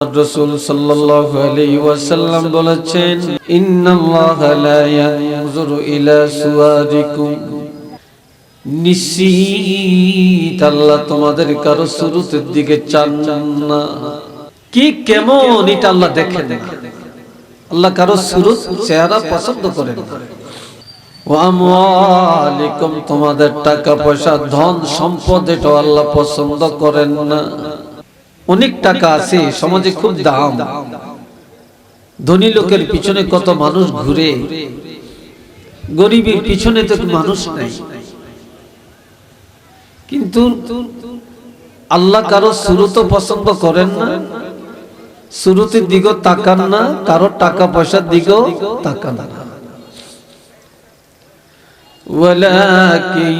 রাসূল সাল্লাল্লাহু আলাইহি ওয়াসাল্লাম বলেছেন, ইন্নাল্লাহা লা ইয়ানজুরু ইলা সুওয়ারিকুম, নিশ্চিত আল্লাহ তোমাদের কারো সুরতের দিকে চান না। কি কেমন এটা আল্লাহ দেখেন না। আল্লাহ কারো সুরত চেহারা পছন্দ করেন না। ওয়া আমওয়ালিকুম, তোমাদের টাকা পয়সা ধন সম্পদ এটা আল্লাহ পছন্দ করেন না। অনেক টাকা আছে, সমাজে খুব দাম, ধনী লোকের পিছনে কত মানুষ ঘুরে, গরিবের পিছনে তো মানুষ নাই। কিন্তু আল্লাহ কারো সুরত পছন্দ করেন না, সুরতের দিকেও তাকান না, কারো টাকা পয়সার দিকেও তাকান না। ওয়ালাকিন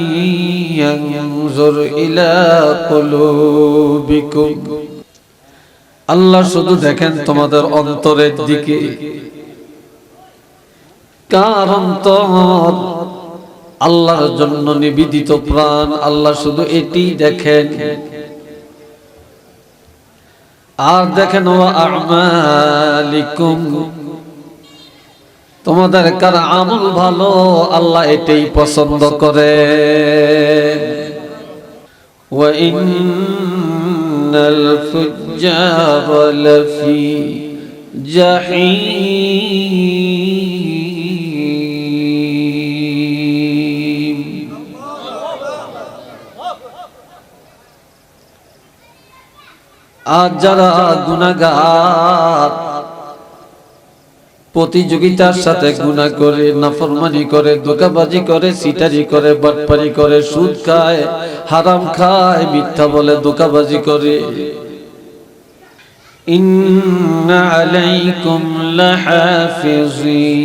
ইয়ানজুর ইলা কুলুবিকুম, আল্লাহ শুধু দেখেন তোমাদের অন্তরের দিকে। কার অন্তর আল্লাহর জন্য নিবেদিত প্রাণ, আল্লাহ শুধু এটি দেখেন। আর দেখেন ওয়া আমালিকুম, তোমাদের কার আমল ভালো, আল্লাহ এটাই পছন্দ করে। ওয়া ইন্নাল ফুজ্জারা লাফি জাহিম, আর যারা গুনাহগার প্রতিযোগিতার সাথে গুনাহ করে, নাফরমানি করে, ধোঁকাবাজি করে, সিটারি করে, বাটপারি করে, সুদ খায়, হারাম খায়, মিথ্যা বলে, ধোঁকাবাজি করে, ইন্না আলাইকুম লাহাফিজিন,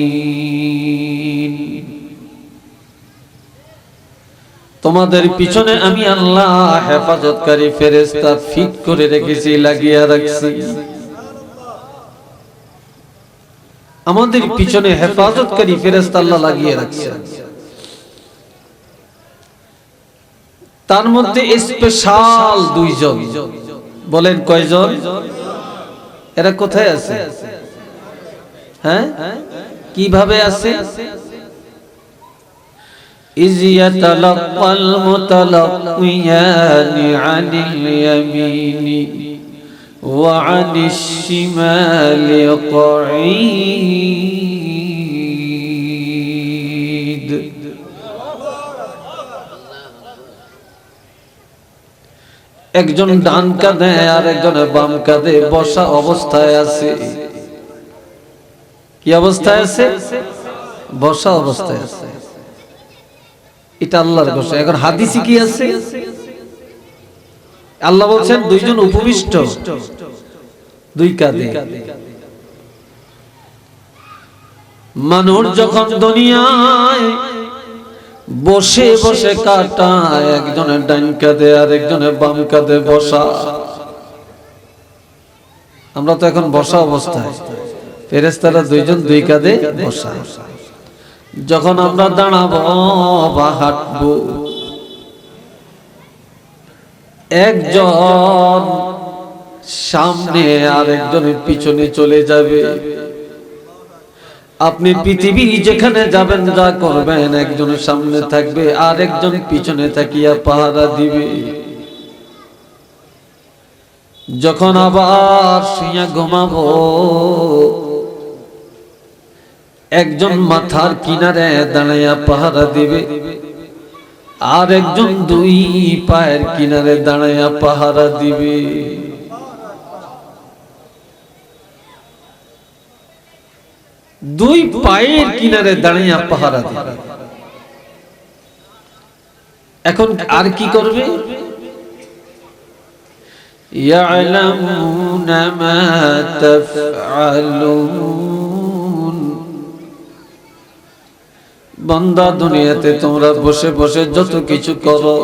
তোমাদের পিছনে আমি আল্লাহ হেফাজতকারী ফেরেশতা ফিট করে রেখেছি, লাগিয়ে রাখছি। আমাদের পিছনে হেফাজতকারী ফেরেশতা আল্লাহ লাগিয়ে রাখছে। তার মধ্যে স্পেশাল দুইজন, বলেন কয়জন? এরা কোথায় আছে? হ্যাঁ, কিভাবে আছে? ইয ইয়াতালাক্কাল মুতালাক্কিয়ানি আনিল ইয়ামিনি ওয়া আনিশ শিমালি কঈদ, একজন ডান কাঁধে আর একজন বাম কাঁধে বসা অবস্থায় আছে। কি অবস্থায় আছে? বসা অবস্থায় আছে। এটা আল্লাহর ঘোষণা। এখন হাদিসে কি আছে? আল্লাহ বলছেন দুইজন উপবিষ্ট দুই কাঁধে। মানুষ যখন দুনিয়ায় বসে বসে কাটায়, একজনের ডান কাঁধে আর একজনের বাম কাঁধে বসা। আমরা তো এখন বসা অবস্থায়, ফেরেশতারা দুইজন দুই কাঁধে বসা। যখন আমরা দাঁড়াবো বা হাঁটবো, একজন সামনে আর একজনের পিছনে চলে যাবে। আপনি পৃথিবী যেখানে যাবেন, যা করবেন, একজনের সামনে থাকবে আর একজন পিছনে থাকিয়া পাহারা দিবে। যখন আবার শুইয়া ঘুমাবো, একজন মাথার কিনারে দাঁড়াইয়া পাহারা দিবে আর একজন দুই পায়ের কিনারে দাঁড়াইয়া পাহারা দিবে। দুই পায়ের কিনারে দাঁড়াইয়া পাহারা দিবে। এখন আর কি করবে? ইয়ালামুনা মা তাফআলুন, বান্দা দুনিয়াতে তোমরা বসে বসে যত কিছু করো,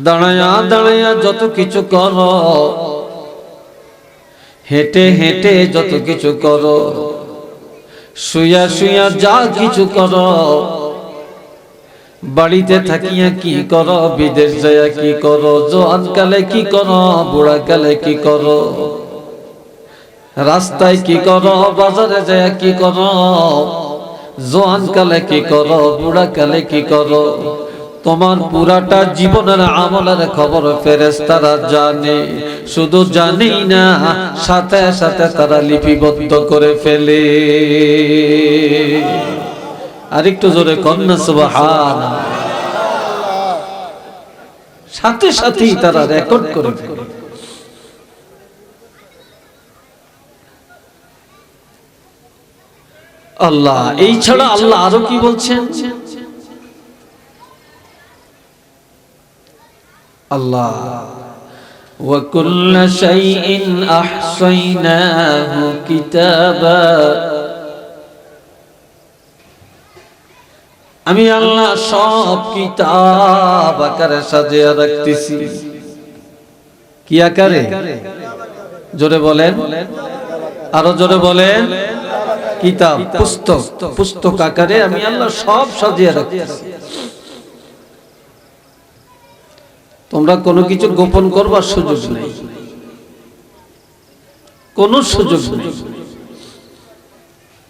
দাঁড়ায়া দাঁড়ায়া যত কিছু করো, হেঁটে হেঁটে যত কিছু করো, শুয়া শুয়া যা কিছু করো, বাড়িতে থাকিয়া কি করো, বিদেশ যাইয়া কি করো, জোয়ান কালে কি করো, বুড়া কালে কি করো, রাস্তায় কি করো, বাজারে যাইয়া কি করো, জোয়ান কালে কি করো, বুড়া কালে কি করো, তোমার পুরাটা জীবনের আমলের খবর ফেরেশতারা জানে। শুধু জানেই না, সাথে সাথে তারা লিপিবদ্ধ করে ফেলে। আরেকটু জোরে কন্যা সুবহানাল্লাহ। সাথে সাথেই তারা রেকর্ড করে ফেলে। আল্লাহ, এই ছাড়া আল্লাহ আরো কি বলছেন? আল্লাহ وَكُلَّ شَيْءٍ أَحْصَيْنَاهُ كِتَابًا, আমি আল্লাহ সব কিতাব আকারে সাজিয়ে রাখতেছি। কি আকারে? জোরে বলেন, আরো জোরে বলেন। কিতাব, পুস্তক, পুস্তক আকারে আমি আল্লাহ সব সাজিয়ে রাখতেছি। তোমরা কোনো কিছু গোপন করবার সুযোগ নেই, কোনো সুযোগ নেই।